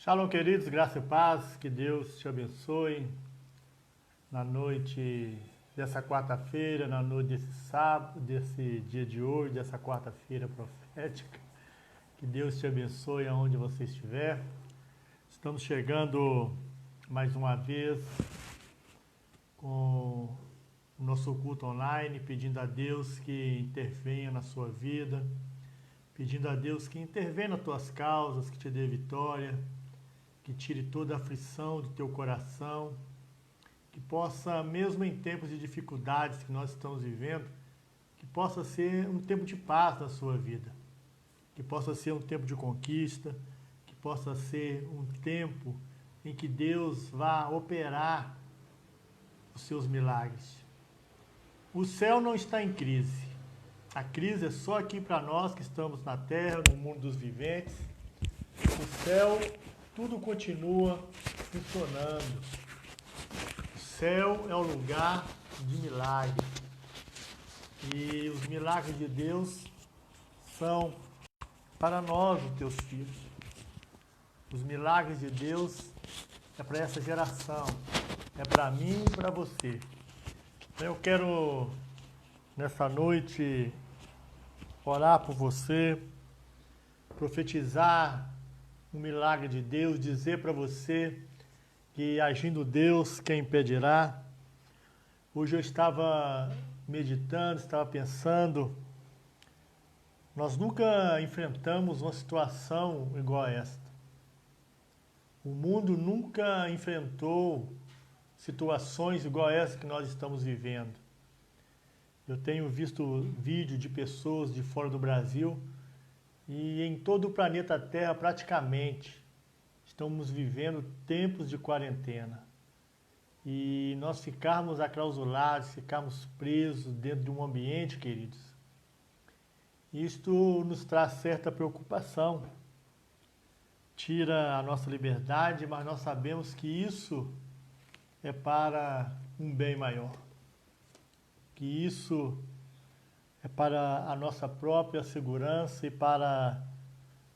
Shalom, queridos, graça e paz, que Deus te abençoe na noite dessa quarta-feira, na noite desse sábado, desse dia de hoje, dessa quarta-feira profética. Que Deus te abençoe aonde você estiver. Estamos chegando mais uma vez com o nosso culto online, pedindo a Deus que intervenha na sua vida, pedindo a Deus que intervenha nas tuas causas, que te dê vitória, que tire toda a aflição do teu coração, que possa, mesmo em tempos de dificuldades que nós estamos vivendo, que possa ser um tempo de paz na sua vida, que possa ser um tempo de conquista, que possa ser um tempo em que Deus vá operar os seus milagres. O céu não está em crise. A crise é só aqui para nós que estamos na terra, no mundo dos viventes. O céu, tudo continua funcionando. O céu é o lugar de milagres. E os milagres de Deus são para nós, os teus filhos. Os milagres de Deus é para essa geração. É para mim e para você. Então eu quero, nessa noite, orar por você, profetizar um milagre de Deus, dizer para você que agindo Deus, quem impedirá? Hoje eu estava meditando, estava pensando, nós nunca enfrentamos uma situação igual a esta. O mundo nunca enfrentou situações igual a essa que nós estamos vivendo. Eu tenho visto vídeo de pessoas de fora do Brasil e em todo o planeta Terra praticamente estamos vivendo tempos de quarentena. E nós ficarmos aclausulados, ficarmos presos dentro de um ambiente, queridos, isto nos traz certa preocupação. Tira a nossa liberdade, mas nós sabemos que isso é para um bem maior. Que isso é para a nossa própria segurança e para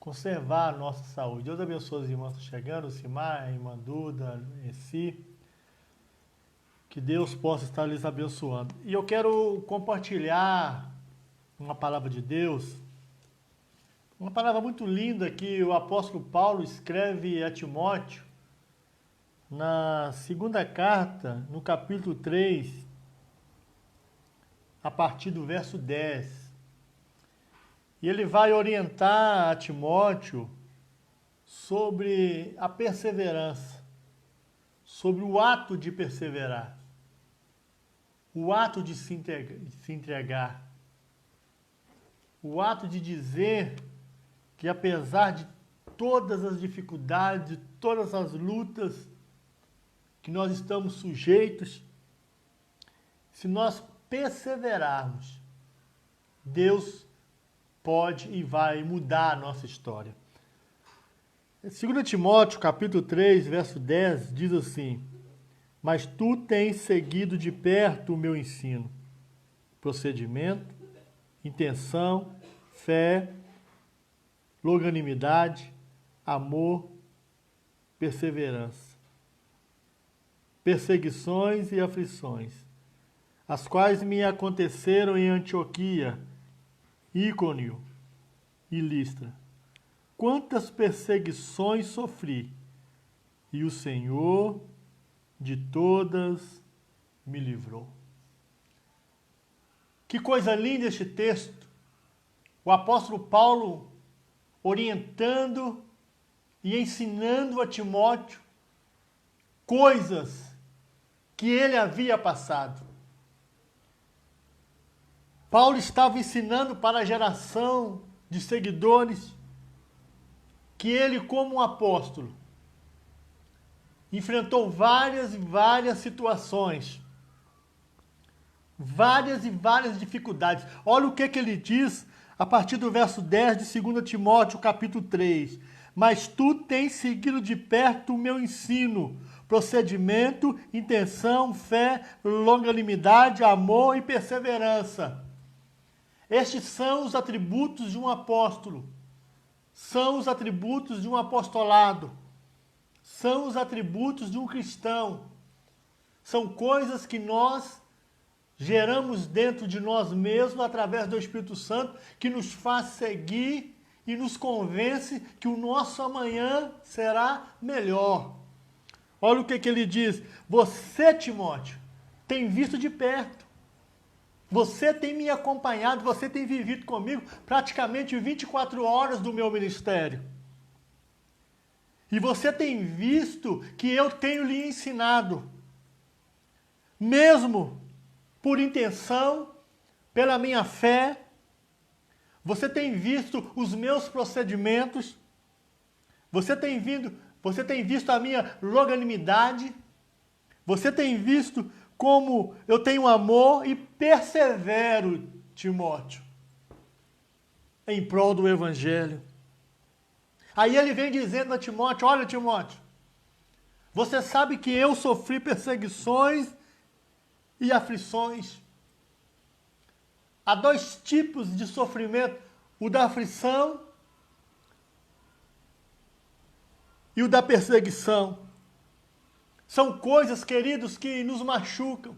conservar a nossa saúde. Deus abençoe os irmãos chegando, Simar, irmã Duda, Essi. Que Deus possa estar lhes abençoando. E eu quero compartilhar uma palavra de Deus, uma palavra muito linda que o apóstolo Paulo escreve a Timóteo, na segunda carta, no capítulo 3, a partir do verso 10. E ele vai orientar a Timóteo sobre a perseverança, sobre o ato de perseverar, o ato de se entregar, o ato de dizer que apesar de todas as dificuldades, de todas as lutas que nós estamos sujeitos, se nós perseverarmos, Deus pode e vai mudar a nossa história. 2 Timóteo, capítulo 3, verso 10, diz assim: mas tu tens seguido de perto o meu ensino, procedimento, intenção, fé, longanimidade, amor, perseverança, perseguições e aflições, as quais me aconteceram em Antioquia, Íconio e Listra. Quantas perseguições sofri, e o Senhor de todas me livrou. Que coisa linda este texto! O apóstolo Paulo orientando e ensinando a Timóteo coisas que ele havia passado. Paulo estava ensinando para a geração de seguidores que ele, como um apóstolo, enfrentou várias e várias situações, várias e várias dificuldades. Olha o que ele diz a partir do verso 10 de 2 Timóteo, capítulo 3. Mas tu tens seguido de perto o meu ensino, procedimento, intenção, fé, longanimidade, amor e perseverança. Estes são os atributos de um apóstolo. São os atributos de um apostolado. são os atributos de um cristão. São coisas que nós geramos dentro de nós mesmos através do Espírito Santo, que nos faz seguir e nos convence que o nosso amanhã será melhor. Olha o que ele diz. Você, Timóteo, tem visto de perto. Você tem me acompanhado, você tem vivido comigo praticamente 24 horas do meu ministério. E você tem visto que eu tenho lhe ensinado, mesmo por intenção, pela minha fé. Você tem visto os meus procedimentos, você tem visto a minha longanimidade, você tem visto como eu tenho amor e persevero, Timóteo, em prol do Evangelho. Aí ele vem dizendo a Timóteo, olha Timóteo, você sabe que eu sofri perseguições e aflições. Há dois tipos de sofrimento, o da aflição e o da perseguição. São coisas, queridos, que nos machucam.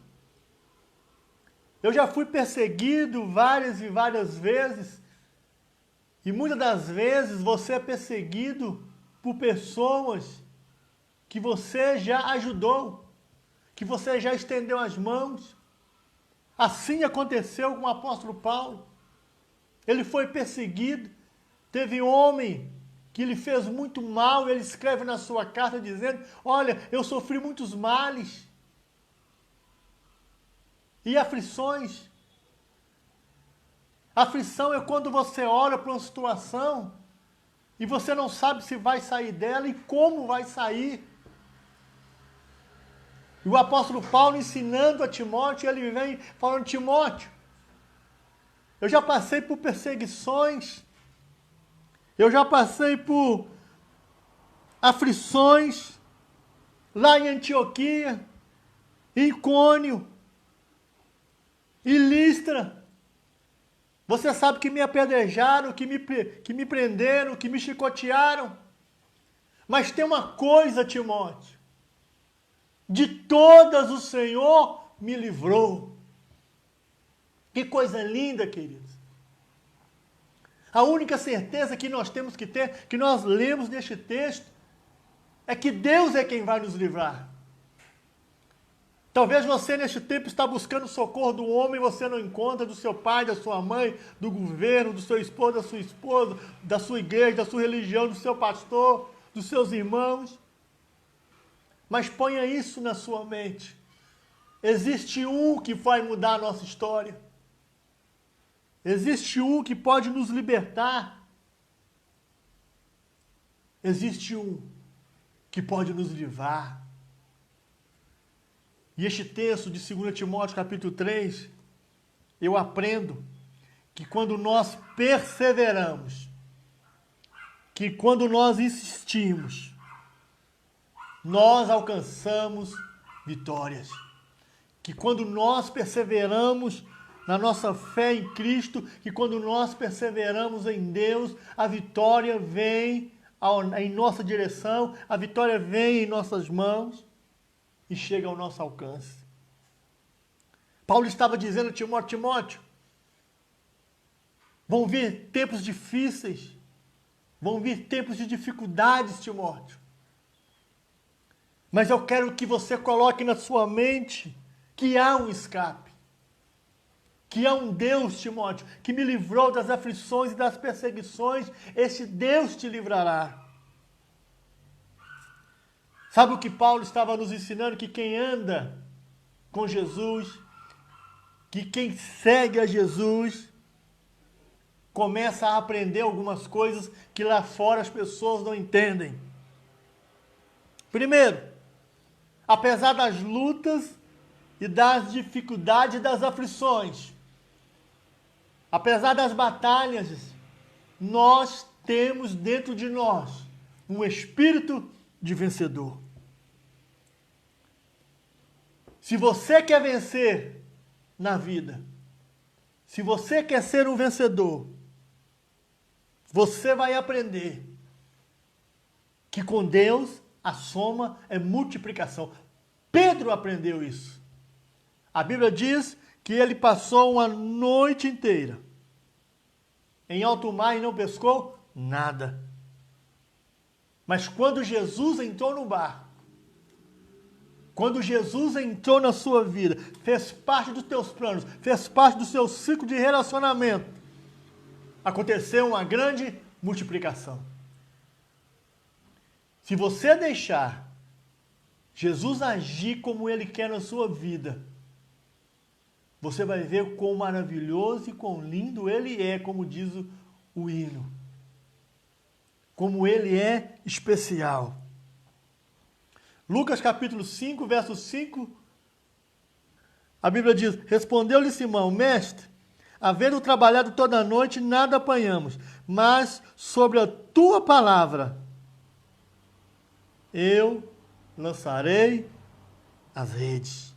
Eu já fui perseguido várias e várias vezes, e muitas das vezes você é perseguido por pessoas que você já ajudou, que você já estendeu as mãos. Assim aconteceu com o apóstolo Paulo. Ele foi perseguido, teve homem que lhe fez muito mal, ele escreve na sua carta dizendo, olha, eu sofri muitos males e aflições. Aflição é quando você olha para uma situação e você não sabe se vai sair dela e como vai sair. E o apóstolo Paulo ensinando a Timóteo, ele vem falando, Timóteo, eu já passei por perseguições, eu já passei por aflições lá em Antioquia, em Icônio, em Listra. Você sabe que me apedrejaram, que me prenderam, que me chicotearam. Mas tem uma coisa, Timóteo, de todas o Senhor me livrou. Que coisa linda, queridos. A única certeza que nós temos que ter, que nós lemos neste texto, é que Deus é quem vai nos livrar. Talvez você neste tempo está buscando socorro do homem e você não encontra, do seu pai, da sua mãe, do governo, do seu esposo, da sua esposa, da sua igreja, da sua religião, do seu pastor, dos seus irmãos. Mas ponha isso na sua mente. Existe um que vai mudar a nossa história. Existe um que pode nos libertar. Existe um que pode nos livrar. E este texto de 2 Timóteo capítulo 3, eu aprendo que quando nós perseveramos, que quando nós insistimos, nós alcançamos vitórias. Que quando nós perseveramos na nossa fé em Cristo, que quando nós perseveramos em Deus, a vitória vem em nossa direção, a vitória vem em nossas mãos e chega ao nosso alcance. Paulo estava dizendo a Timóteo, Timóteo, vão vir tempos difíceis, vão vir tempos de dificuldades, Timóteo. Mas eu quero que você coloque na sua mente que há um escape. Que há um Deus, Timóteo, que me livrou das aflições e das perseguições. Esse Deus te livrará. Sabe o que Paulo estava nos ensinando? Que quem anda com Jesus, que quem segue a Jesus, começa a aprender algumas coisas que lá fora as pessoas não entendem. Primeiro, apesar das lutas e das dificuldades e das aflições, apesar das batalhas, nós temos dentro de nós um espírito de vencedor. Se você quer vencer na vida, se você quer ser um vencedor, você vai aprender que com Deus a soma é multiplicação. Pedro aprendeu isso. A Bíblia diz que ele passou uma noite inteira em alto mar e não pescou nada. Mas quando Jesus entrou no barco, quando Jesus entrou na sua vida, fez parte dos teus planos, fez parte do seu ciclo de relacionamento, aconteceu uma grande multiplicação. Se você deixar Jesus agir como Ele quer na sua vida, você vai ver quão maravilhoso e quão lindo Ele é, como diz o hino. Como Ele é especial. Lucas capítulo 5, verso 5, a Bíblia diz: respondeu-lhe Simão, mestre, havendo trabalhado toda a noite, nada apanhamos, mas sobre a tua palavra eu lançarei as redes.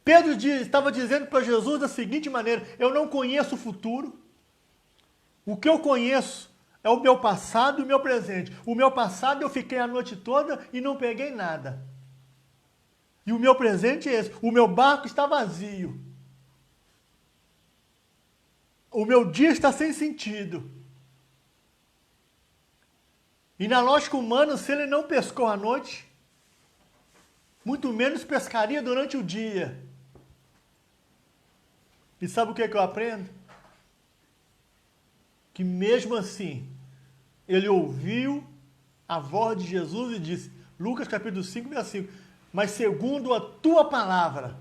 Pedro estava dizendo para Jesus da seguinte maneira: eu não conheço o futuro, o que eu conheço é o meu passado e o meu presente. O meu passado eu fiquei a noite toda e não peguei nada. E o meu presente é esse. O meu barco está vazio. O meu dia está sem sentido. E na lógica humana, se ele não pescou à noite, muito menos pescaria durante o dia. E sabe o que eu aprendo? Que mesmo assim, ele ouviu a voz de Jesus e disse, Lucas capítulo 5, versículo 5, mas segundo a tua palavra,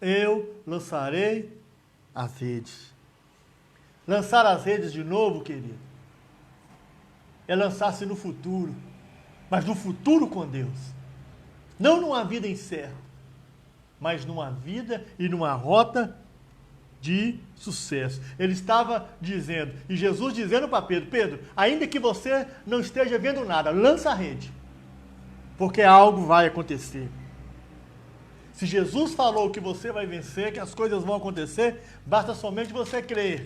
eu lançarei as redes. Lançar as redes de novo, querido, é lançar-se no futuro, mas no futuro com Deus. Não numa vida incerta, mas numa vida e numa rota de sucesso. Ele estava dizendo, e Jesus dizendo para Pedro, Pedro, ainda que você não esteja vendo nada, lança a rede, porque algo vai acontecer. Se Jesus falou que você vai vencer, que as coisas vão acontecer, basta somente você crer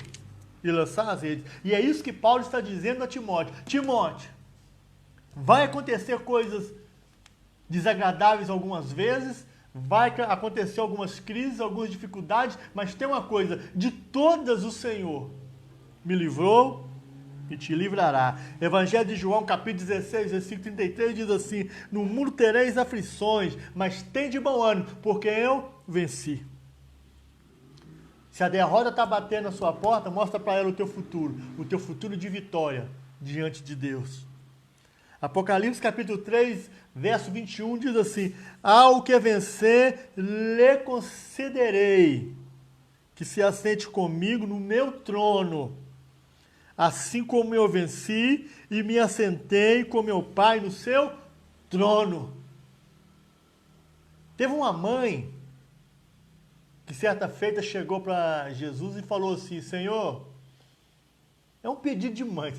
e lançar as redes. E é isso que Paulo está dizendo a Timóteo. Timóteo, vai acontecer coisas desagradáveis algumas vezes, vai acontecer algumas crises, algumas dificuldades, mas tem uma coisa, de todas o Senhor me livrou e te livrará. Evangelho de João, capítulo 16, versículo 33, diz assim, no mundo tereis aflições, mas tende bom ânimo, porque eu venci. Se a derrota está batendo na sua porta, mostra para ela o teu futuro de vitória diante de Deus. Apocalipse capítulo 3, verso 21 diz assim, ao que vencer, lhe concederei que se assente comigo no meu trono, assim como eu venci e me assentei com meu Pai no seu trono. Teve uma mãe que certa feita chegou para Jesus e falou assim, Senhor, é um pedido de mãe,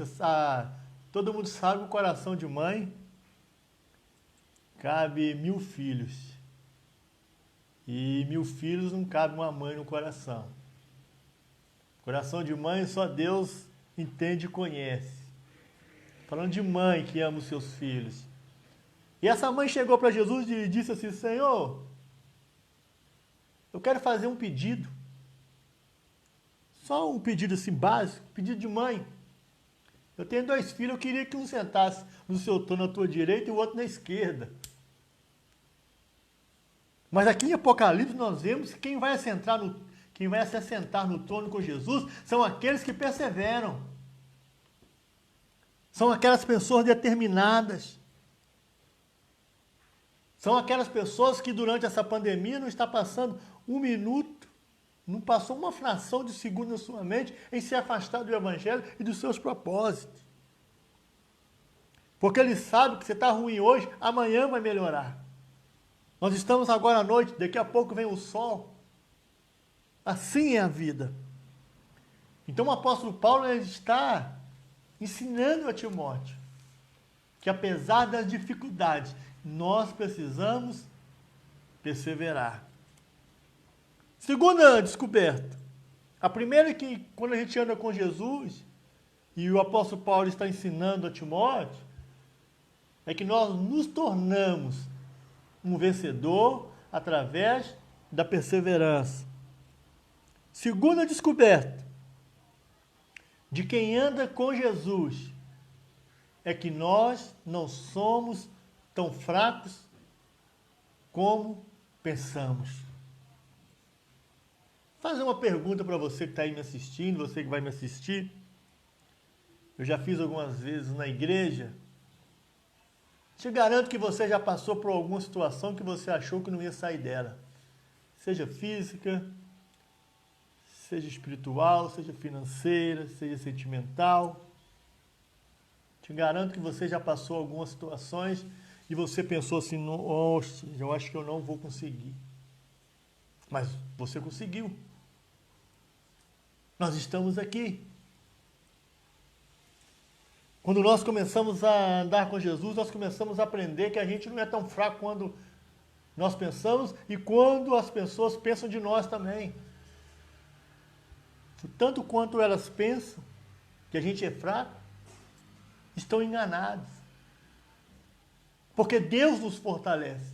todo mundo sabe o coração de mãe cabe 1000 filhos. E 1000 filhos não cabe uma mãe no coração. Coração de mãe só Deus entende e conhece. Falando de mãe que ama os seus filhos. E essa mãe chegou para Jesus e disse assim, Senhor, eu quero fazer um pedido. Só um pedido assim básico, pedido de mãe. Eu tenho 2 filhos, eu queria que um sentasse no seu trono à tua direita e o outro na esquerda. Mas aqui em Apocalipse nós vemos que quem vai se assentar no trono com Jesus são aqueles que perseveram. São aquelas pessoas determinadas. São aquelas pessoas que durante essa pandemia não está passando um minuto, não passou uma fração de segundo na sua mente em se afastar do Evangelho e dos seus propósitos. Porque ele sabe que você está ruim hoje, amanhã vai melhorar. Nós estamos agora à noite, daqui a pouco vem o sol. Assim é a vida. Então o apóstolo Paulo está ensinando a Timóteo que apesar das dificuldades, nós precisamos perseverar. Segunda descoberta. A primeira é que quando a gente anda com Jesus, e o apóstolo Paulo está ensinando a Timóteo, é que nós nos tornamos um vencedor através da perseverança. Segunda descoberta de quem anda com Jesus é que nós não somos tão fracos como pensamos. Vou fazer uma pergunta para você que está aí me assistindo, você que vai me assistir. Eu já fiz algumas vezes na igreja. Te garanto que você já passou por alguma situação que você achou que não ia sair dela. Seja física, seja espiritual, seja financeira, seja sentimental. Te garanto que você já passou algumas situações e você pensou assim, nossa, eu acho que eu não vou conseguir. Mas você conseguiu. Nós estamos aqui. Quando nós começamos a andar com Jesus, nós começamos a aprender que a gente não é tão fraco quando nós pensamos e quando as pessoas pensam de nós também. Tanto quanto elas pensam que a gente é fraco, estão enganados. Porque Deus nos fortalece.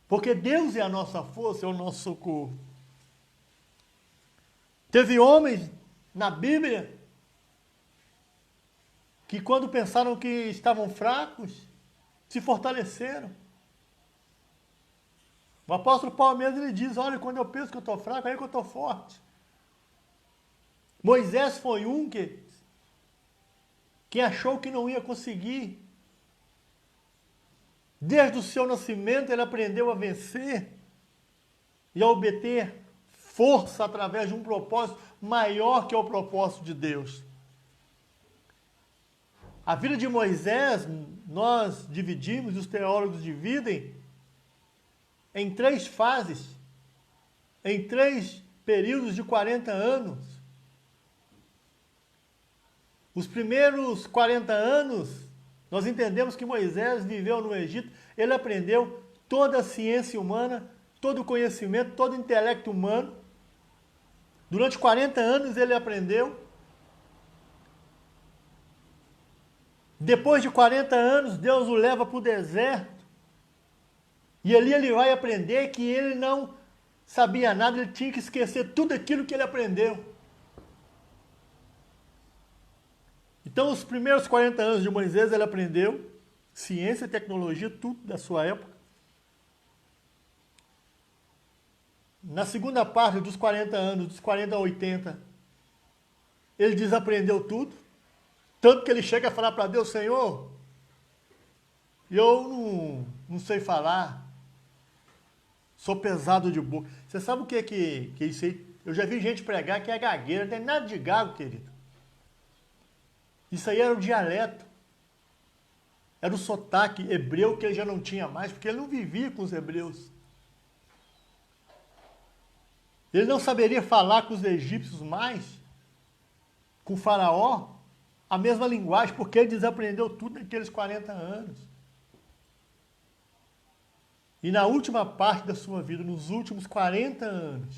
Porque Deus é a nossa força, é o nosso socorro. Teve homens na Bíblia que quando pensaram que estavam fracos, se fortaleceram. O apóstolo Paulo mesmo ele diz, olha, quando eu penso que eu estou fraco, aí que eu estou forte. Moisés foi um que achou que não ia conseguir. Desde o seu nascimento ele aprendeu a vencer e a obter força através de um propósito maior que é o propósito de Deus. A vida de Moisés, nós dividimos, os teólogos dividem, em 3 fases, em 3 períodos de 40 anos. Os primeiros 40 anos, nós entendemos que Moisés viveu no Egito, ele aprendeu toda a ciência humana, todo o conhecimento, todo o intelecto humano. Durante 40 anos ele aprendeu. Depois de 40 anos, Deus o leva para o deserto. E ali ele vai aprender que ele não sabia nada, ele tinha que esquecer tudo aquilo que ele aprendeu. Então, os primeiros 40 anos de Moisés, ele aprendeu ciência, tecnologia, tudo da sua época. Na segunda parte dos 40 anos, dos 40 a 80, ele desaprendeu tudo. Tanto que ele chega a falar para Deus, Senhor, eu não sei falar, sou pesado de boca. Você sabe o que é isso aí? Eu já vi gente pregar que é gagueira, não tem nada de gago, querido. Isso aí era o dialeto, era o sotaque hebreu que ele já não tinha mais, porque ele não vivia com os hebreus. Ele não saberia falar com os egípcios mais, com o faraó, a mesma linguagem, porque ele desaprendeu tudo naqueles 40 anos. E na última parte da sua vida, nos últimos 40 anos,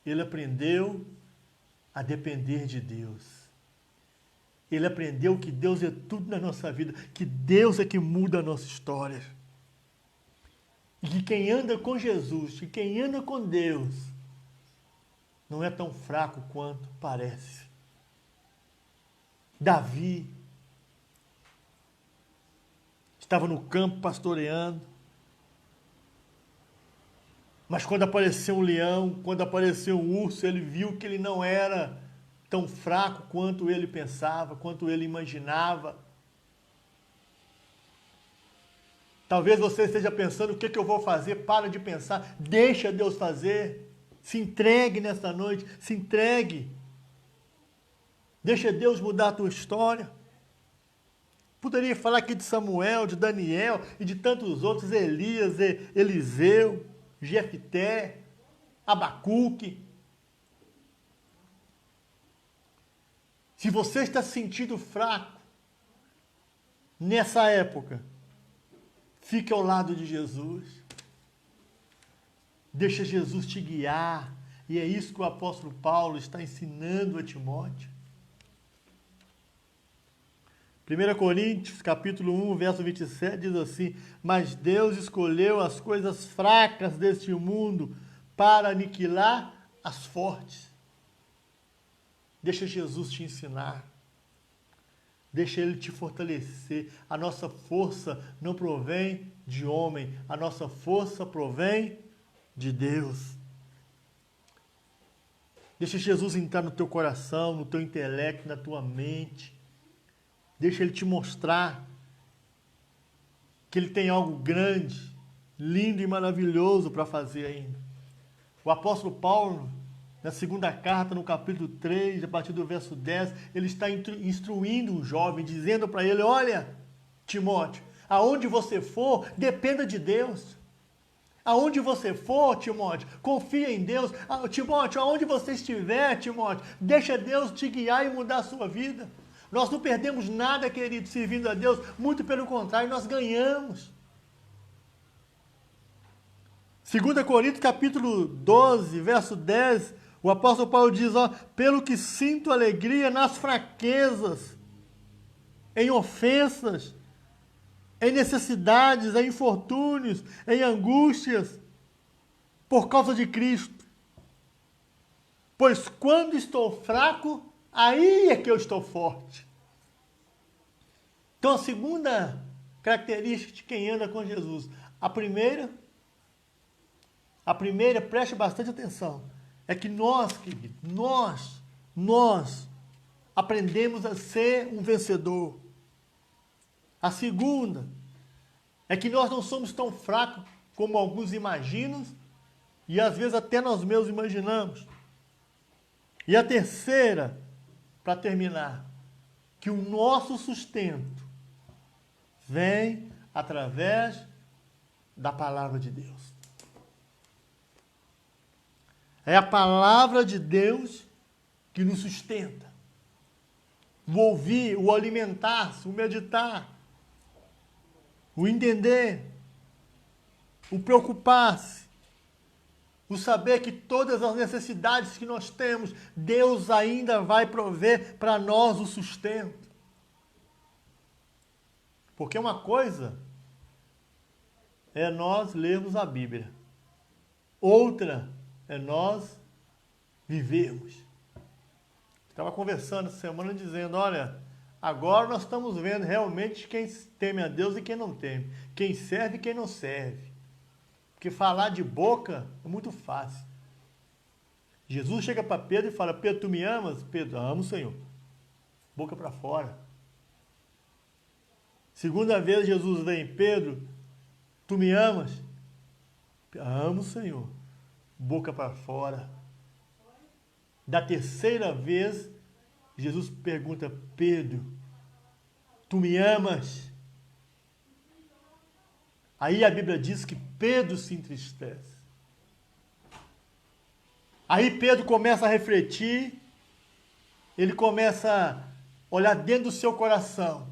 ele aprendeu a depender de Deus. Ele aprendeu que Deus é tudo na nossa vida, que Deus é que muda a nossa história. E que quem anda com Jesus, que quem anda com Deus, não é tão fraco quanto parece. Davi estava no campo pastoreando, mas quando apareceu um leão, quando apareceu um urso, ele viu que ele não era tão fraco quanto ele pensava, quanto ele imaginava. Talvez você esteja pensando, o que eu vou fazer? Para de pensar, deixa Deus fazer. Se entregue nesta noite, se entregue. Deixa Deus mudar a tua história. Poderia falar aqui de Samuel, de Daniel e de tantos outros, Elias, Eliseu, Jefté, Abacuque. Se você está se sentindo fraco nessa época, fique ao lado de Jesus. Deixa Jesus te guiar. E é isso que o apóstolo Paulo está ensinando a Timóteo. 1 Coríntios, capítulo 1, verso 27, diz assim: mas Deus escolheu as coisas fracas deste mundo para aniquilar as fortes. Deixa Jesus te ensinar. Deixa Ele te fortalecer. A nossa força não provém de homem. A nossa força provém de Deus. Deixa Jesus entrar no teu coração, no teu intelecto, na tua mente. Deixa Ele te mostrar que Ele tem algo grande, lindo e maravilhoso para fazer ainda. O apóstolo Paulo, na segunda carta, no capítulo 3, a partir do verso 10, ele está instruindo o jovem, dizendo para ele: olha, Timóteo, aonde você for, dependa de Deus. Aonde você for, Timóteo, confia em Deus. Timóteo, aonde você estiver, Timóteo, deixa Deus te guiar e mudar a sua vida. Nós não perdemos nada, querido, servindo a Deus. Muito pelo contrário, nós ganhamos. 2 Coríntios, capítulo 12, verso 10, o apóstolo Paulo diz: ó, pelo que sinto alegria nas fraquezas, em ofensas, em necessidades, em infortúnios, em angústias, por causa de Cristo. Pois quando estou fraco, aí é que eu estou forte. Então a segunda característica de quem anda com Jesus, a primeira, preste bastante atenção, é que nós, querido, nós aprendemos a ser um vencedor. A segunda é que nós não somos tão fracos como alguns imaginam e às vezes até nós mesmos imaginamos. E a terceira, para terminar, que o nosso sustento vem através da palavra de Deus. É a palavra de Deus que nos sustenta. O ouvir, o alimentar-se, o meditar, o entender, o preocupar-se, o saber que todas as necessidades que nós temos, Deus ainda vai prover para nós o sustento. Porque uma coisa é nós lermos a Bíblia, outra é nós vivermos. Estava conversando essa semana dizendo: olha, agora nós estamos vendo realmente quem teme a Deus e quem não teme, quem serve e quem não serve. Porque falar de boca é muito fácil. Jesus chega para Pedro e fala: Pedro, tu me amas? Pedro, amo, Senhor. Boca para fora. Segunda vez Jesus vem: Pedro, tu me amas? Amo, Senhor. Boca para fora. Da terceira vez, Jesus pergunta: Pedro, tu me amas? Aí a Bíblia diz que Pedro se entristece. Aí Pedro começa a refletir, ele começa a olhar dentro do seu coração.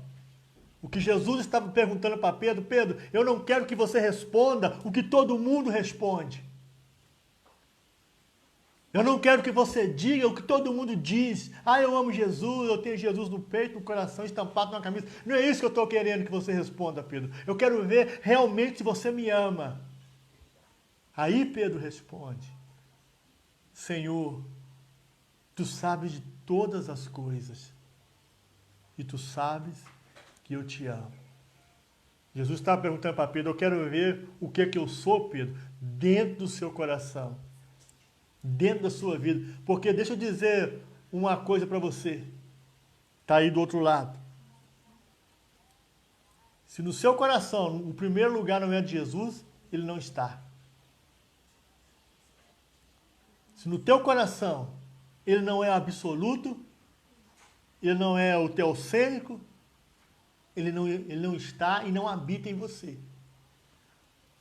O que Jesus estava perguntando para Pedro: Pedro, eu não quero que você responda o que todo mundo responde. Eu não quero que você diga o que todo mundo diz. Ah, eu amo Jesus, eu tenho Jesus no peito, no coração, estampado na camisa. Não é isso que eu estou querendo que você responda, Pedro. Eu quero ver realmente se você me ama. Aí Pedro responde: Senhor, tu sabes de todas as coisas e tu sabes que eu te amo. Jesus estava perguntando para Pedro: eu quero ver o que é que eu sou, Pedro, dentro do seu coração, dentro da sua vida. Porque deixa eu dizer uma coisa para você, está aí do outro lado. Se no seu coração o primeiro lugar não é de Jesus, ele não está. Se no teu coração ele não é absoluto, ele não é o teocênico, ele não está e não habita em você.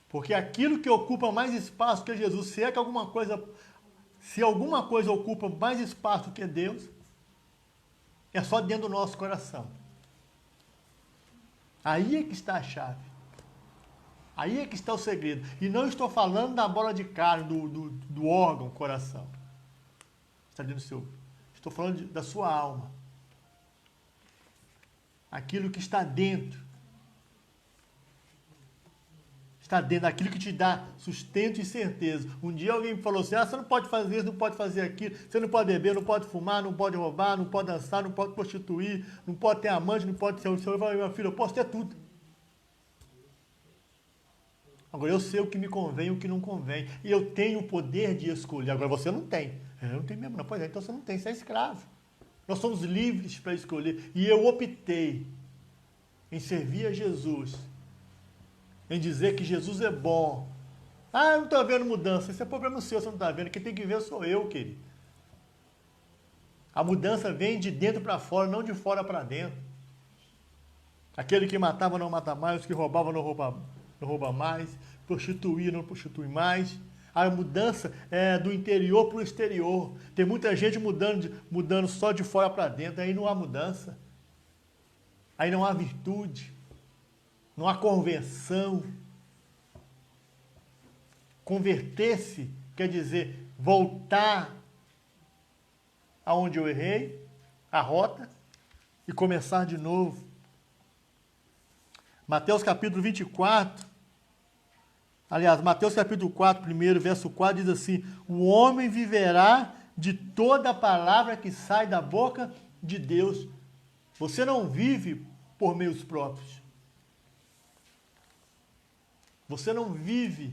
Porque aquilo que ocupa mais espaço que Jesus, se alguma coisa ocupa mais espaço que Deus, é só dentro do nosso coração. Aí é que está a chave. Aí é que está o segredo. E não estou falando da bola de carne, do órgão, coração. Está dentro do seu. Estou falando da sua alma. aquilo que está dentro. Está dentro daquilo que te dá sustento e certeza. Um dia alguém me falou assim, você não pode fazer isso, não pode fazer aquilo, você não pode beber, não pode fumar, não pode roubar, não pode dançar, não pode prostituir, não pode ter amante, não pode ser o seu. Eu falei, meu filho, eu posso ter tudo. Agora eu sei o que me convém e o que não convém. E eu tenho o poder de escolher. Agora você não tem. Eu não tenho mesmo, não. Pois é, então você não tem, você é escravo. Nós somos livres para escolher. E eu optei em servir a Jesus, em dizer que Jesus é bom. Ah, eu não estou vendo mudança. Esse é problema seu, você não está vendo. Quem tem que ver sou eu, querido. A mudança vem de dentro para fora, não de fora para dentro. Aquele que matava não mata mais, os que roubavam não rouba mais, prostituía não prostitui mais. A mudança é do interior para o exterior. Tem muita gente mudando só de fora para dentro, aí não há mudança. Aí não há virtude, não há conversão. Converter-se quer dizer voltar aonde eu errei, a rota, e começar de novo. Mateus capítulo 24, aliás, Mateus capítulo 4, primeiro, verso 4, diz assim, o homem viverá de toda a palavra que sai da boca de Deus. Você não vive por meios próprios. Você não vive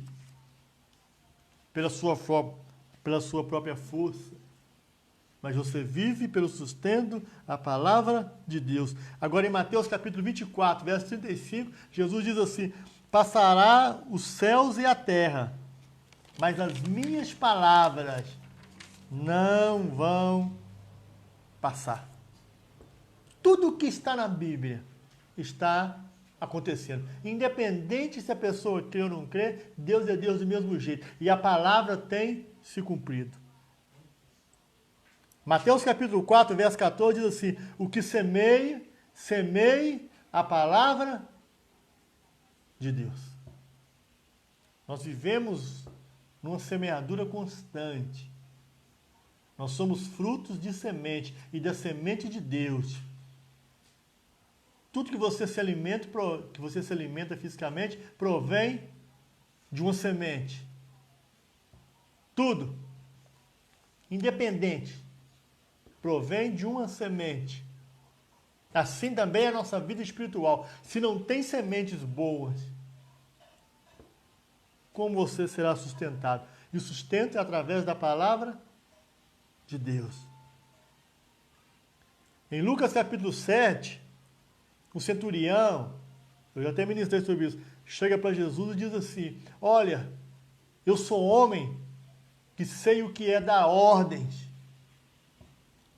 pela sua própria força, mas você vive pelo sustento da palavra de Deus. Agora em Mateus capítulo 24, verso 35, Jesus diz assim, passará os céus e a terra, mas as minhas palavras não vão passar. Tudo o que está na Bíblia está acontecendo. Independente se a pessoa crê ou não crê, Deus é Deus do mesmo jeito. E a palavra tem se cumprido. Mateus capítulo 4, verso 14 diz assim, o que semeie a palavra de Deus. Nós vivemos numa semeadura constante. Nós somos frutos de semente e da semente de Deus. Tudo que você se alimenta fisicamente provém de uma semente. Tudo. Independente. Provém de uma semente. Assim também é a nossa vida espiritual. Se não tem sementes boas, como você será sustentado? E o sustento é através da palavra de Deus. Em Lucas capítulo 7, o centurião, eu já até ministrei sobre isso, chega para Jesus e diz assim, olha, eu sou homem que sei o que é dar ordens.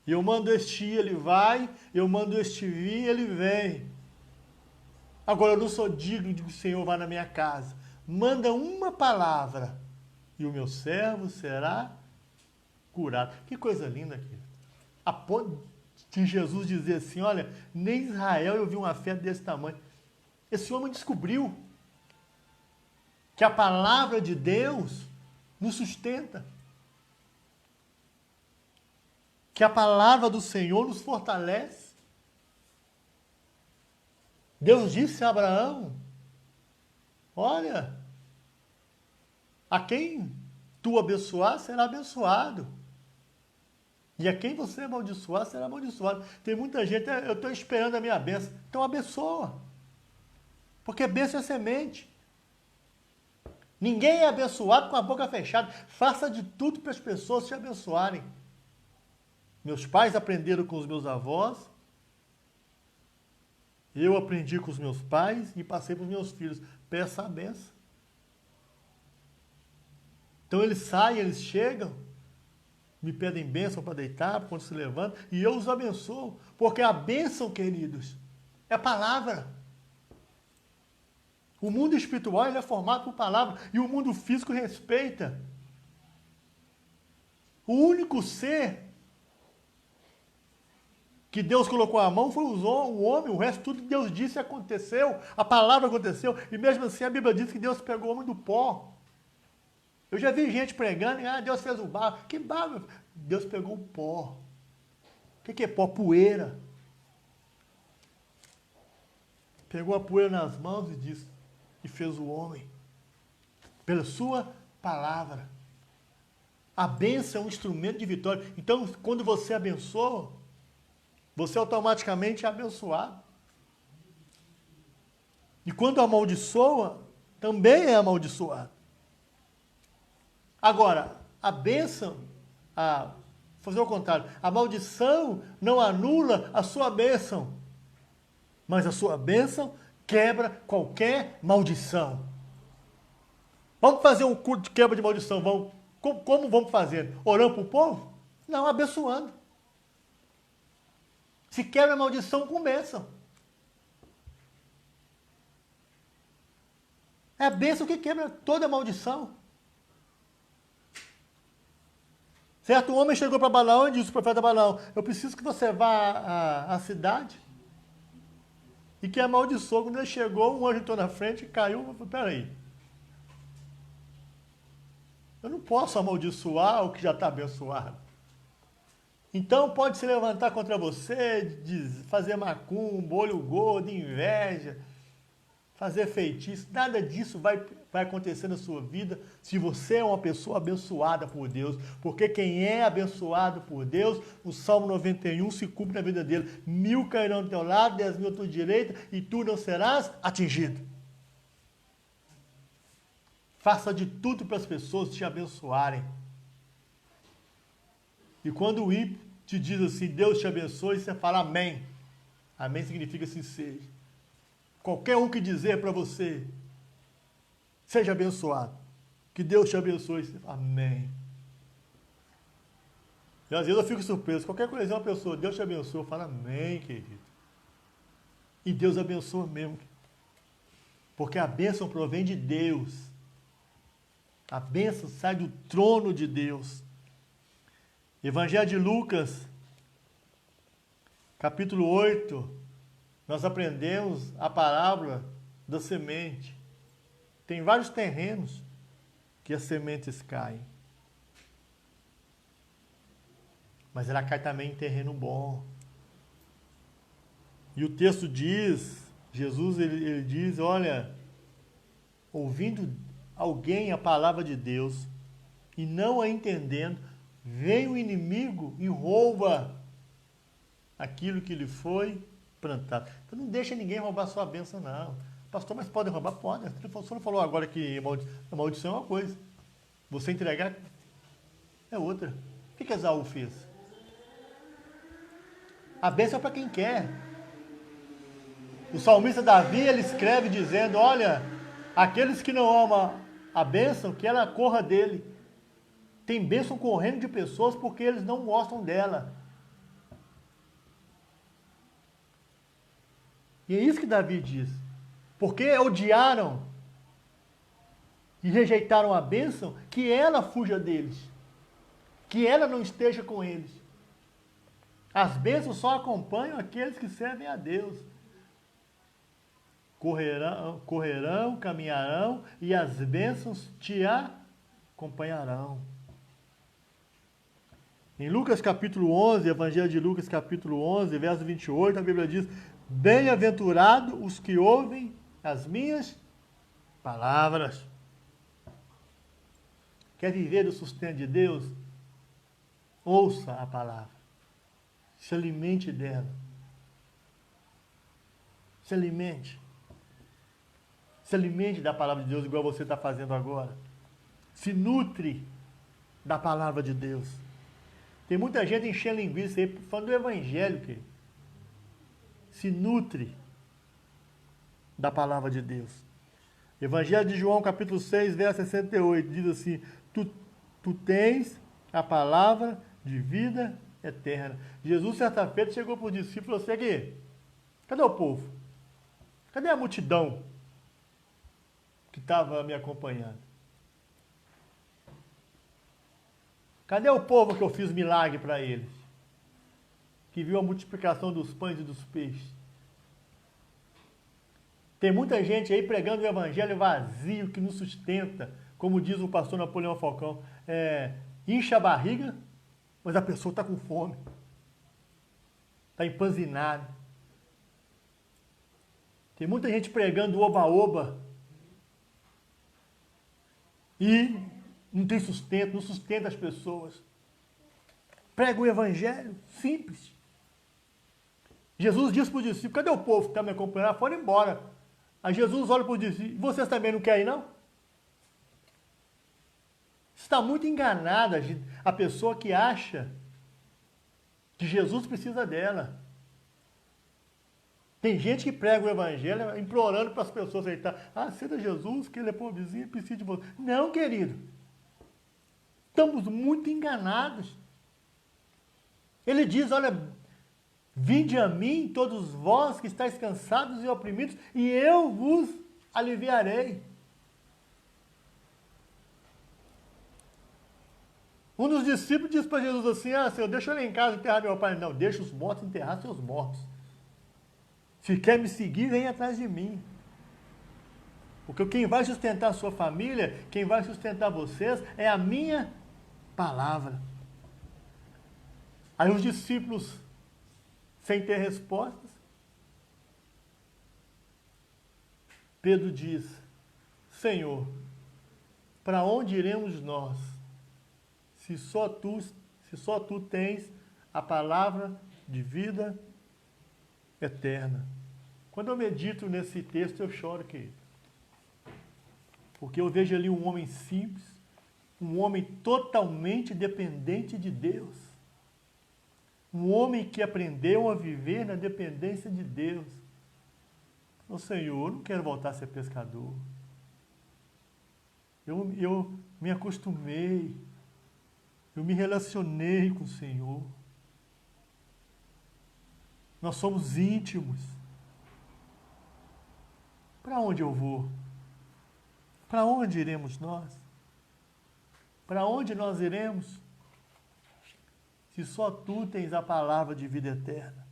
Eu mando este ir, ele vai, eu mando este vir, ele vem. Agora eu não sou digno de que o Senhor vá na minha casa. Manda uma palavra e o meu servo será curado. Que coisa linda aqui. A ponto de Jesus dizer assim, olha, nem em Israel eu vi uma fé desse tamanho. Esse homem descobriu que a palavra de Deus nos sustenta. Que a palavra do Senhor nos fortalece. Deus disse a Abraão, olha, a quem tu abençoar, será abençoado. E a quem você amaldiçoar, será amaldiçoado. Tem muita gente, eu estou esperando a minha bênção. Então abençoa. Porque bênção é semente. Ninguém é abençoado com a boca fechada. Faça de tudo para as pessoas te abençoarem. Meus pais aprenderam com os meus avós, eu aprendi com os meus pais e passei para os meus filhos. Peça a benção. Então eles saem, eles chegam, me pedem bênção para deitar, quando se levantam, e eu os abençoo. Porque a bênção, queridos, é a palavra. O mundo espiritual ele é formado por palavra e o mundo físico respeita. O único ser que Deus colocou a mão foi o homem, o resto tudo que Deus disse aconteceu, a palavra aconteceu, e mesmo assim a Bíblia diz que Deus pegou o homem do pó. Eu já vi gente pregando, Deus fez o barro. Que barro? Deus pegou o pó. O que é pó? Poeira. pegou a poeira nas mãos e disse, e fez o homem, pela sua palavra. A bênção é um instrumento de vitória. Então, quando você abençoa, você automaticamente é abençoado. E quando amaldiçoa, também é amaldiçoado. Agora, a bênção, fazer o contrário, a maldição não anula a sua bênção, mas a sua bênção quebra qualquer maldição. Vamos fazer um culto de quebra de maldição, vamos. Como vamos fazer? Orando para o povo? Não, abençoando. Se quebra a maldição com bênção. É a bênção que quebra toda a maldição. Certo? Um homem chegou para Balaão e disse, o profeta Balaão, eu preciso que você vá à cidade e que amaldiçoou. Quando ele chegou, um anjo entrou na frente e caiu. Eu falei, peraí. Eu não posso amaldiçoar o que já está abençoado. Então pode se levantar contra você, fazer macumba, olho gordo, inveja, fazer feitiço. Nada disso vai acontecer na sua vida se você é uma pessoa abençoada por Deus. Porque quem é abençoado por Deus, o Salmo 91 se cumpre na vida dele. 1000 cairão do teu lado, 10.000 à tua direita, e tu não serás atingido. Faça de tudo para as pessoas te abençoarem. E quando o ímpio te diz assim, Deus te abençoe, você fala amém. Amém significa assim seja. Qualquer um que dizer para você, seja abençoado, que Deus te abençoe, você fala amém. E às vezes eu fico surpreso, qualquer coisa, uma pessoa, Deus te abençoe, eu falo amém, querido. E Deus abençoa mesmo. Porque a bênção provém de Deus. A bênção sai do trono de Deus. Evangelho de Lucas, capítulo 8, nós aprendemos a parábola da semente. Tem vários terrenos que as sementes caem. Mas ela cai também em terreno bom. E o texto diz, Jesus ele diz, olha, ouvindo alguém a palavra de Deus e não a entendendo, vem o inimigo e rouba aquilo que lhe foi plantado. Então não deixa ninguém roubar sua bênção, não. Pastor, mas podem roubar? Pode. O senhor não falou agora que a maldição é uma coisa. Você entregar é outra. O que Esaú fez? A bênção é para quem quer. O salmista Davi, ele escreve dizendo, olha, aqueles que não amam a bênção, que ela corra dele. Tem bênção correndo de pessoas porque eles não gostam dela. E é isso que Davi diz. Porque odiaram e rejeitaram a bênção, que ela fuja deles. Que ela não esteja com eles. As bênçãos só acompanham aqueles que servem a Deus. Correrão, caminharão, e as bênçãos te acompanharão. Em Lucas capítulo 11, Evangelho de Lucas capítulo 11, verso 28, a Bíblia diz, bem-aventurados os que ouvem as minhas palavras. Quer viver do sustento de Deus? Ouça a palavra. Se alimente dela. Se alimente. Se alimente da palavra de Deus igual você está fazendo agora. Se nutre da palavra de Deus. Tem muita gente enchendo linguiça aí, falando do evangelho, querido. Se nutre da palavra de Deus. Evangelho de João, capítulo 6, verso 68, diz assim, tu tens a palavra de vida eterna. Jesus, certa feita, chegou para os discípulos e falou assim, aqui, cadê o povo? Cadê a multidão que estava me acompanhando? Cadê o povo que eu fiz milagre para eles? Que viu a multiplicação dos pães e dos peixes? Tem muita gente aí pregando o evangelho vazio, que não sustenta, como diz o pastor Napoleão Falcão, incha a barriga, mas a pessoa está com fome, está empanzinada. Tem muita gente pregando oba-oba e não tem sustento, não sustenta as pessoas. Prega o evangelho simples. Jesus disse para os discípulos: cadê o povo que está me acompanhando? Foram embora. Aí Jesus olha para os discípulos: vocês também não querem, não? Está muito enganada a pessoa que acha que Jesus precisa dela. Tem gente que prega o evangelho implorando para as pessoas aceitar. Aceita Jesus, que ele é pobrezinho, precisa de você. Não, querido. Estamos muito enganados. Ele diz, olha, vinde a mim, todos vós que estáis cansados e oprimidos, e eu vos aliviarei. Um dos discípulos disse para Jesus assim: Senhor, deixa eu lá em casa enterrar meu pai. Não, deixa os mortos enterrar seus mortos. Se quer me seguir, vem atrás de mim. Porque quem vai sustentar a sua família, quem vai sustentar vocês, é a minha palavra. Aí os discípulos, sem ter respostas, Pedro diz: Senhor, para onde iremos nós? Se só tu tens a palavra de vida eterna. Quando eu medito nesse texto, eu choro, querido. Porque eu vejo ali um homem simples, um homem totalmente dependente de Deus. Um homem que aprendeu a viver na dependência de Deus. Ô Senhor, eu não quero voltar a ser pescador. Eu me acostumei. Eu me relacionei com o Senhor. Nós somos íntimos. Para onde eu vou? Para onde iremos nós? Para onde nós iremos? Se só tu tens a palavra de vida eterna.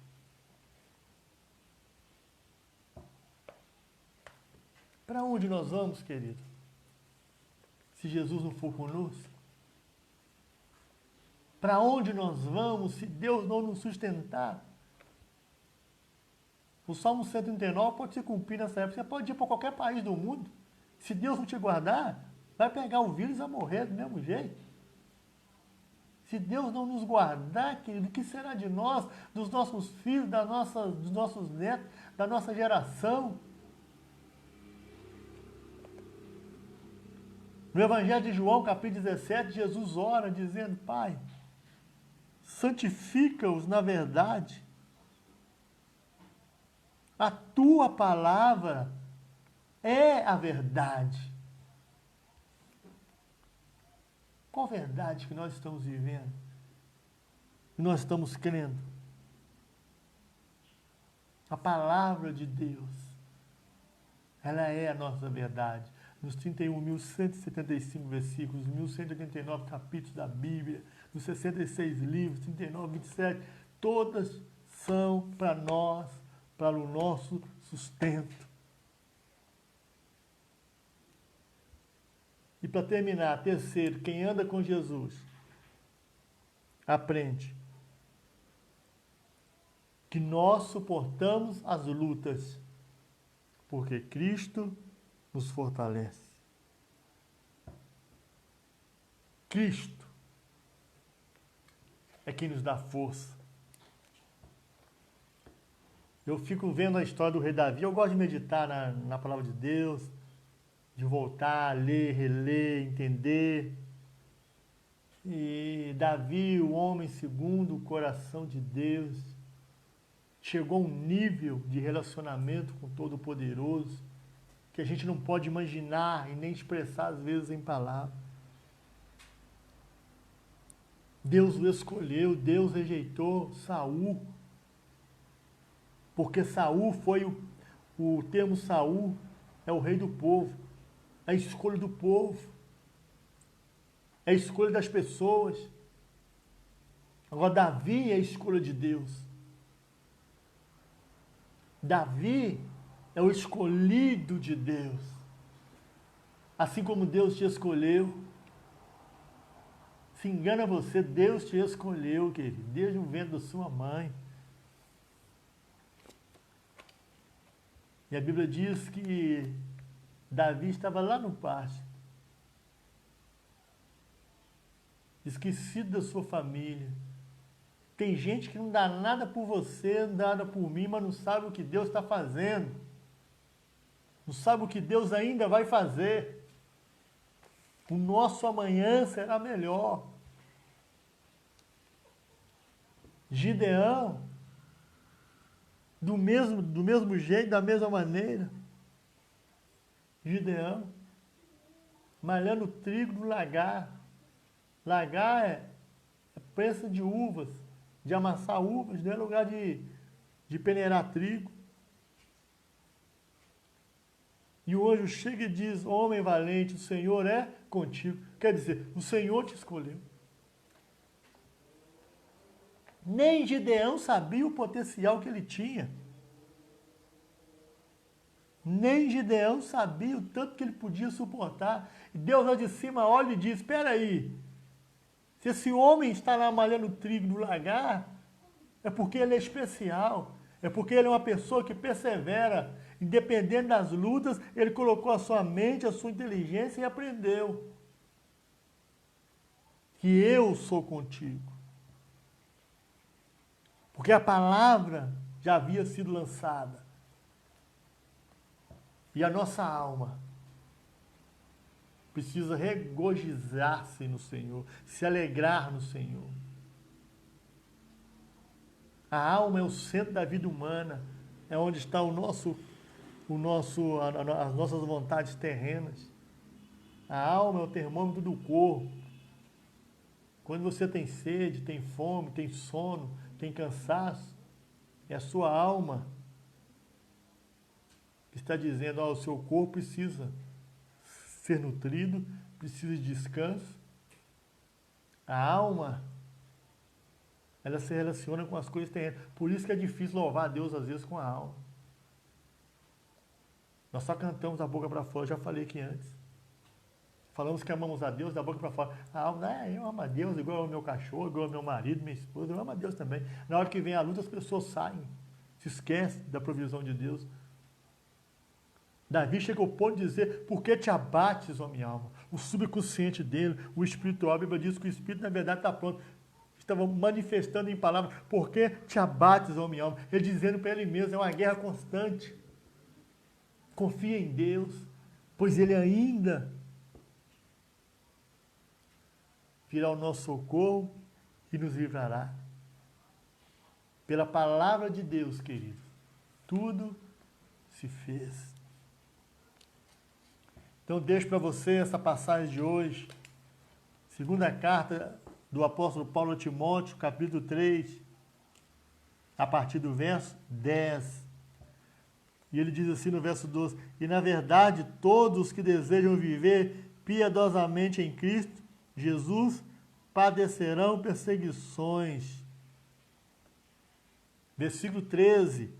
Para onde nós vamos, querido? Se Jesus não for conosco? Para onde nós vamos se Deus não nos sustentar? O Salmo 139 pode se cumprir nessa época. Você pode ir para qualquer país do mundo. Se Deus não te guardar, vai pegar o vírus e vai morrer do mesmo jeito. Se Deus não nos guardar, querido, o que será de nós, dos nossos filhos, dos nossos netos, da nossa geração? No Evangelho de João, capítulo 17, Jesus ora dizendo: Pai, santifica-os na verdade. A tua palavra é a verdade. Qual verdade que nós estamos vivendo? Que nós estamos crendo? A palavra de Deus, ela é a nossa verdade. Nos 31.175 versículos, 1.189 capítulos da Bíblia, nos 66 livros, 39, 27, todas são para nós, para o nosso sustento. E para terminar, terceiro, quem anda com Jesus aprende que nós suportamos as lutas, porque Cristo nos fortalece. Cristo é quem nos dá força. Eu fico vendo a história do rei Davi, eu gosto de meditar na palavra de Deus, de voltar, ler, reler, entender. E Davi, o homem segundo o coração de Deus, chegou a um nível de relacionamento com o Todo-Poderoso que a gente não pode imaginar e nem expressar às vezes em palavras. Deus o escolheu, Deus rejeitou Saul, porque Saul foi o termo Saul é o rei do povo, é a escolha do povo, é a escolha das pessoas. Agora Davi é a escolha de Deus. Davi é o escolhido de Deus. Assim como Deus te escolheu. Se engana você, Deus te escolheu, querido, desde o ventre da sua mãe. E a Bíblia diz que Davi estava lá no pátio, esquecido da sua família. Tem gente que não dá nada por você, não dá nada por mim, mas não sabe o que Deus está fazendo. Não sabe o que Deus ainda vai fazer. O nosso amanhã será melhor. Gideão, do mesmo jeito, da mesma maneira. Gideão, malhando trigo no lagar. Lagar é prensa de uvas, de amassar uvas, não é lugar de peneirar trigo. E o anjo chega e diz: homem valente, o Senhor é contigo. Quer dizer, o Senhor te escolheu. Nem Gideão sabia o potencial que ele tinha. Nem Gideão sabia o tanto que ele podia suportar. E Deus lá de cima olha e diz: espera aí, se esse homem está lá malhando trigo no lagar, é porque ele é especial. É porque ele é uma pessoa que persevera. Independente das lutas, ele colocou a sua mente, a sua inteligência e aprendeu. Que eu sou contigo. Porque a palavra já havia sido lançada. E a nossa alma precisa regozijar-se no Senhor, se alegrar no Senhor. A alma é o centro da vida humana, é onde está as nossas vontades terrenas. A alma é o termômetro do corpo. Quando você tem sede, tem fome, tem sono, tem cansaço, é a sua alma que está dizendo: o seu corpo precisa ser nutrido, precisa de descanso. A alma, ela se relaciona com as coisas terrenas. Por isso que é difícil louvar a Deus às vezes com a alma. Nós só cantamos da boca para fora, já falei aqui antes. Falamos que amamos a Deus da boca para fora. A alma, eu amo a Deus igual ao meu cachorro, igual ao meu marido, minha esposa, eu amo a Deus também. Na hora que vem a luta, as pessoas saem, se esquecem da provisão de Deus. Davi chega ao ponto de dizer: por que te abates, ó minha alma? O subconsciente dele, o espiritual, a Bíblia diz que o espírito na verdade está pronto. Estava manifestando em palavras: por que te abates, ó minha alma? Ele dizendo para ele mesmo: é uma guerra constante. Confia em Deus, pois Ele ainda virá ao nosso socorro e nos livrará. Pela palavra de Deus, querido, tudo se fez. Então, deixo para você essa passagem de hoje, segunda carta do apóstolo Paulo a Timóteo, capítulo 3, a partir do verso 10. E ele diz assim no verso 12: e na verdade, todos que desejam viver piedosamente em Cristo Jesus padecerão perseguições. Versículo 13: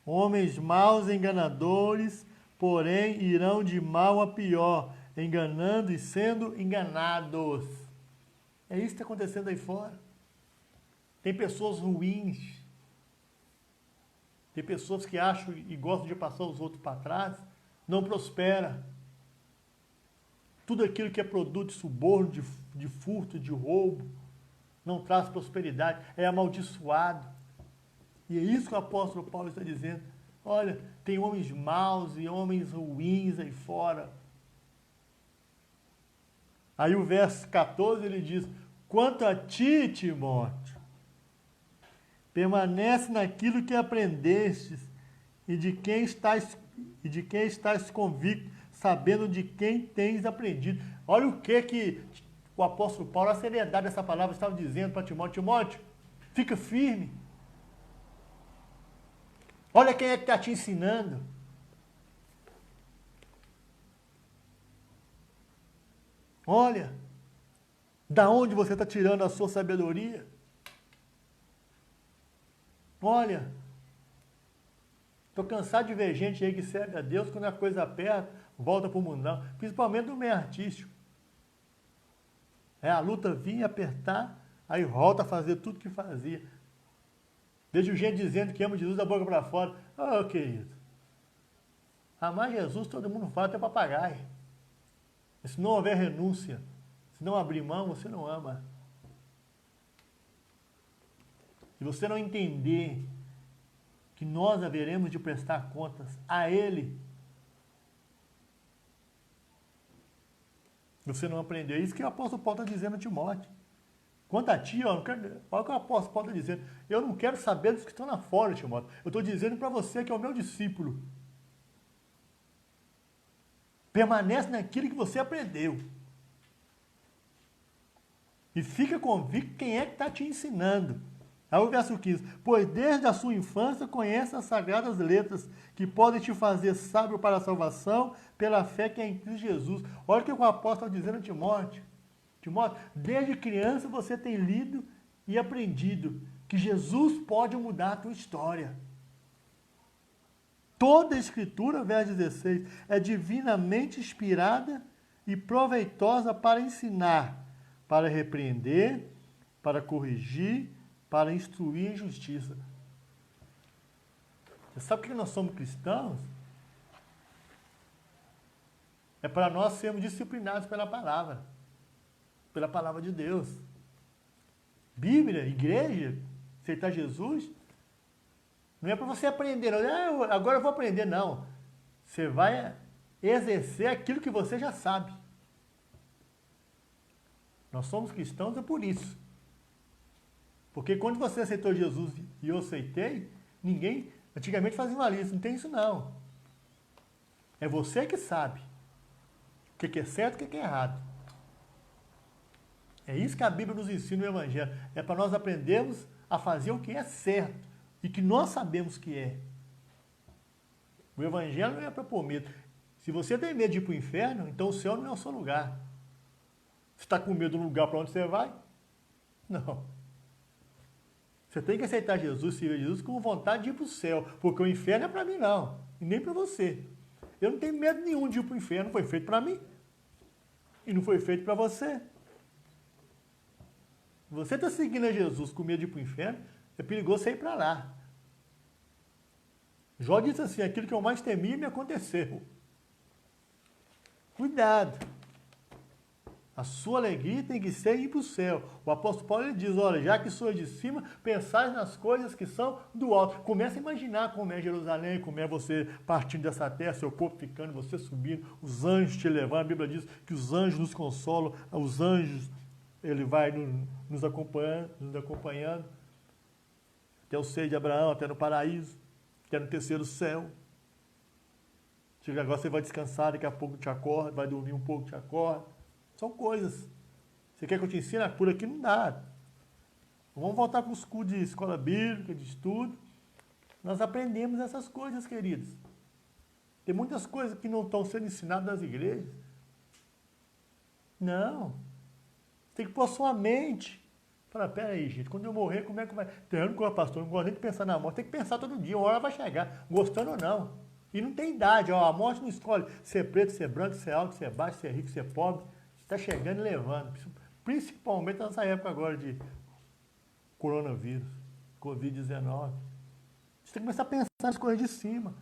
homens maus e enganadores, porém irão de mal a pior, enganando e sendo enganados. É isso que está acontecendo aí fora. Tem pessoas ruins. Tem pessoas que acham e gostam de passar os outros para trás. Não prospera. Tudo aquilo que é produto de suborno, de furto, de roubo, não traz prosperidade, é amaldiçoado. E é isso que o apóstolo Paulo está dizendo. Olha, tem homens maus e homens ruins aí fora. Aí o verso 14 ele diz: quanto a ti, Timóteo, permanece naquilo que aprendestes e de quem estás convicto, sabendo de quem tens aprendido. Olha o que o apóstolo Paulo, a seriedade dessa palavra, estava dizendo para Timóteo: Timóteo, fica firme. Olha quem é que está te ensinando. Olha, da onde você está tirando a sua sabedoria. Olha, estou cansado de ver gente aí que serve a Deus, quando a coisa aperta, volta para o mundão, principalmente no meio artístico. A luta vinha apertar, aí volta a fazer tudo que fazia. Vejo gente dizendo que ama Jesus da boca para fora. Oh, querido, Amar Jesus todo mundo fala, até papagaio. E se não houver renúncia, se não abrir mão, você não ama. Se você não entender que nós haveremos de prestar contas a Ele, você não aprendeu. É isso que o apóstolo Paulo está dizendo a Timóteo. Quanto a ti, olha o que o apóstolo Paulo está dizendo. Eu não quero saber dos que estão lá fora, Timóteo. Eu estou dizendo para você que é o meu discípulo. Permanece naquilo que você aprendeu. E fica convicto quem é que está te ensinando. Aí o verso 15. Pois desde a sua infância conhece as sagradas letras que podem te fazer sábio para a salvação pela fé que é em Cristo Jesus. Olha o que o apóstolo está dizendo a Timóteo. Timóteo, desde criança você tem lido e aprendido que Jesus pode mudar a tua história. Toda a Escritura, verso 16, é divinamente inspirada e proveitosa para ensinar, para repreender, para corrigir, para instruir em justiça. Você sabe por que nós somos cristãos? É para nós sermos disciplinados pela palavra de Deus. Bíblia, igreja, aceitar Jesus, não é para você aprender, não. Agora eu vou aprender, não. Você vai exercer aquilo que você já sabe. Nós somos cristãos é por isso. Porque quando você aceitou Jesus e eu aceitei, ninguém, antigamente fazia uma lista, não tem isso não. É você que sabe o que é certo e o que é errado. É isso que a Bíblia nos ensina no Evangelho. É para nós aprendermos a fazer o que é certo e que nós sabemos que é. O Evangelho não é para pôr medo. Se você tem medo de ir para o inferno, então o céu não é o seu lugar. Você está com medo do lugar para onde você vai? Não. Você tem que aceitar Jesus, servir Jesus com vontade de ir para o céu, porque o inferno é para mim não, e nem para você. Eu não tenho medo nenhum de ir para o inferno, não foi feito para mim, e não foi feito para você. Você está seguindo a Jesus com medo de ir para o inferno, é perigoso você ir para lá. Jó disse assim, aquilo que eu mais temia me aconteceu. Cuidado. A sua alegria tem que ser ir para o céu. O apóstolo Paulo ele diz, olha, já que sois de cima, pensais nas coisas que são do alto. Começa a imaginar como é Jerusalém, como é você partindo dessa terra, seu corpo ficando, você subindo, os anjos te levando. A Bíblia diz que os anjos nos consolam, os anjos, ele vai nos acompanhando até o seio de Abraão, até no paraíso, até no terceiro céu. Chega agora, você vai descansar, daqui a pouco te acorda, vai dormir um pouco, te acorda. São coisas. Você quer que eu te ensine? Por aqui não dá. Vamos voltar para os cursos de escola bíblica, de estudo. Nós aprendemos essas coisas, queridos. Tem muitas coisas que não estão sendo ensinadas nas igrejas. Não. Você tem que pôr sua mente. Fala, peraí, gente, quando eu morrer, como é que vai? Tem que pastor, não gosto nem de pensar na morte. Tem que pensar todo dia, uma hora vai chegar, gostando ou não. E não tem idade, ó, a morte não escolhe ser preto, ser branco, ser alto, ser baixo, ser rico, ser pobre. Está chegando e levando. Principalmente nessa época agora de coronavírus, Covid-19. Você tem que começar a pensar nas coisas de cima.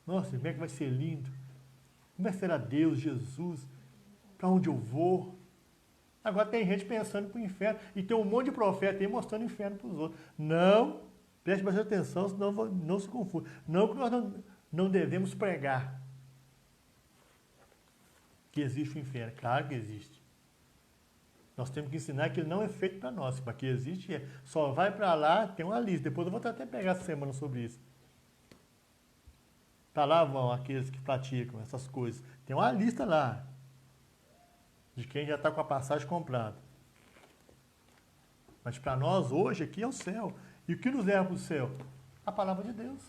Nossa, como é que vai ser lindo? Como é que será Deus, Jesus? Para onde eu vou? Agora tem gente pensando para o inferno. E tem um monte de profeta aí mostrando o inferno para os outros. Não, preste bastante atenção, senão não se confunda. Não que nós não devemos pregar que existe o inferno. Claro que existe. Nós temos que ensinar que ele não é feito para nós. Para que existe, só vai para lá, tem uma lista. Depois eu vou até pegar essa semana sobre isso. Para lá vão aqueles que praticam essas coisas. Tem uma lista lá de quem já está com a passagem comprada. Mas para nós, hoje, aqui é o céu. E o que nos leva para o céu? A palavra de Deus.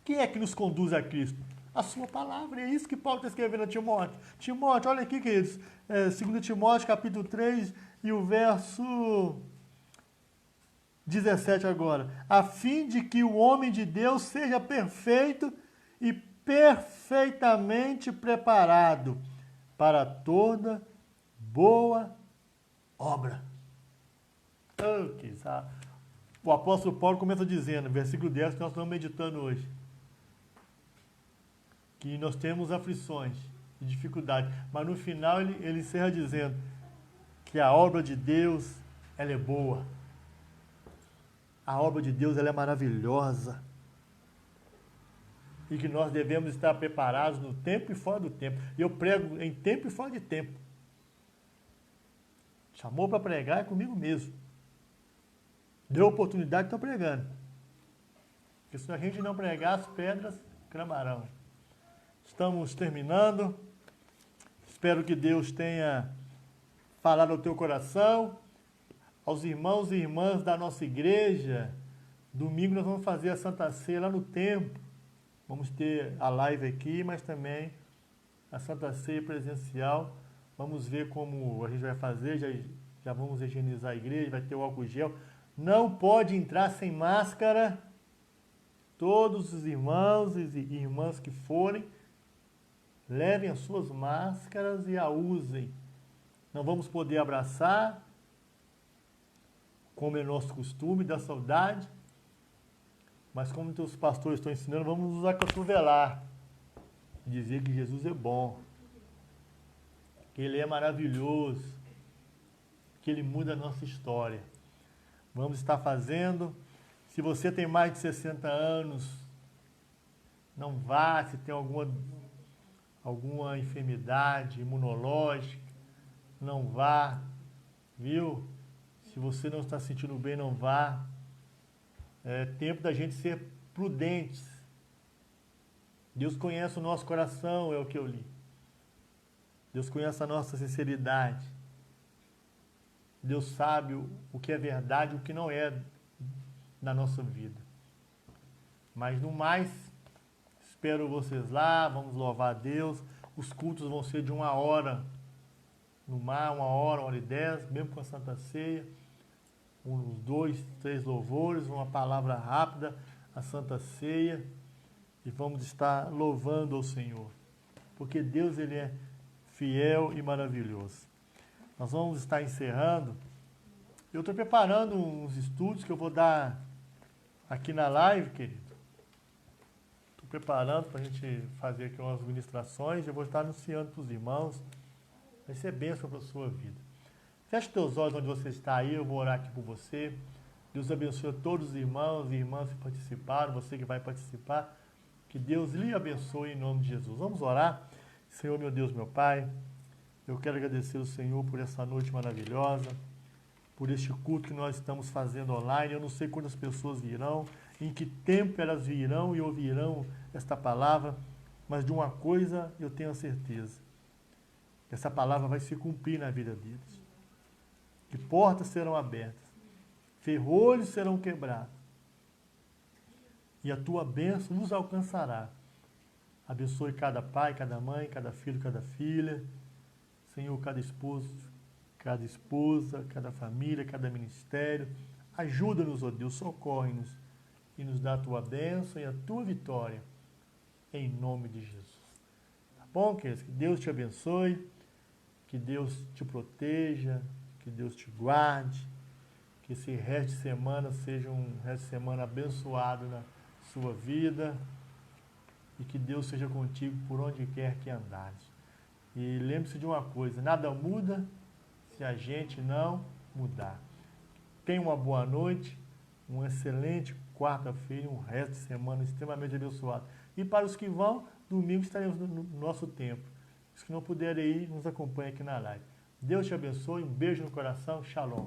Quem é que nos conduz a Cristo? A sua palavra. E é isso que Paulo está escrevendo a Timóteo. Timóteo, olha aqui, queridos. 2 Timóteo, capítulo 3, e o verso 17 agora. A fim de que o homem de Deus seja perfeito e perfeitamente preparado para toda boa obra. O apóstolo Paulo começa dizendo, versículo 10, que nós estamos meditando hoje. que nós temos aflições e dificuldades, mas no final ele encerra dizendo que a obra de Deus, ela é boa. A obra de Deus, ela é maravilhosa. E que nós devemos estar preparados no tempo e fora do tempo. Eu prego em tempo e fora de tempo. Chamou para pregar é comigo mesmo. Deu oportunidade, estou pregando. Porque se a gente não pregar, as pedras clamarão. Estamos terminando. Espero que Deus tenha falado ao teu coração. Aos irmãos e irmãs da nossa igreja, domingo nós vamos fazer a Santa Ceia lá no templo. Vamos ter a live aqui, mas também a Santa Ceia presencial. Vamos ver como a gente vai fazer, já vamos higienizar a igreja, vai ter o álcool gel. Não pode entrar sem máscara. Todos os irmãos e irmãs que forem, levem as suas máscaras e a usem. Não vamos poder abraçar, como é nosso costume, da saudade, mas como os pastores estão ensinando, vamos nos acotovelar, dizer que Jesus é bom, que Ele é maravilhoso, que Ele muda a nossa história. Vamos estar fazendo. Se você tem mais de 60 anos, não vá. Se tem alguma enfermidade imunológica, não vá, viu? Se você não está se sentindo bem, não vá. É tempo da gente ser prudentes. Deus conhece o nosso coração, é o que eu li. Deus conhece a nossa sinceridade. Deus sabe o que é verdade e o que não é na nossa vida. Mas no mais, espero vocês lá, vamos louvar a Deus. Os cultos vão ser de 1h, no mar, 1h, 1h10, mesmo com a Santa Ceia. Uns 2, 3 louvores, uma palavra rápida, a Santa Ceia, e vamos estar louvando ao Senhor, porque Deus, Ele é fiel e maravilhoso. Nós vamos estar encerrando. Eu estou preparando uns estudos que eu vou dar aqui na live, querido. Estou preparando para a gente fazer aqui umas ministrações, eu vou estar anunciando para os irmãos. Vai ser bênção para a sua vida. Feche teus olhos onde você está aí, eu vou orar aqui por você. Deus abençoe a todos os irmãos e irmãs que participaram, você que vai participar. Que Deus lhe abençoe em nome de Jesus. Vamos orar. Senhor, meu Deus, meu Pai, eu quero agradecer ao Senhor por essa noite maravilhosa, por este culto que nós estamos fazendo online. Eu não sei quantas pessoas virão, em que tempo elas virão e ouvirão esta palavra, mas de uma coisa eu tenho a certeza. Essa palavra vai se cumprir na vida deles. Que portas serão abertas, ferrolhos serão quebrados, e a tua bênção nos alcançará. Abençoe cada pai, cada mãe, cada filho, cada filha. Senhor, cada esposo, cada esposa, cada família, cada ministério. Ajuda-nos, ó Deus, socorre-nos e nos dá a tua bênção e a tua vitória, em nome de Jesus. Tá bom, queridos? Que Deus te abençoe, que Deus te proteja, que Deus te guarde, que esse resto de semana seja um resto de semana abençoado na sua vida e que Deus seja contigo por onde quer que andares. E lembre-se de uma coisa, nada muda se a gente não mudar. Tenha uma boa noite, uma excelente quarta-feira, um resto de semana extremamente abençoado. E para os que vão, domingo estaremos no nosso templo. Os que não puderem ir, nos acompanhem aqui na live. Deus te abençoe, um beijo no coração, shalom.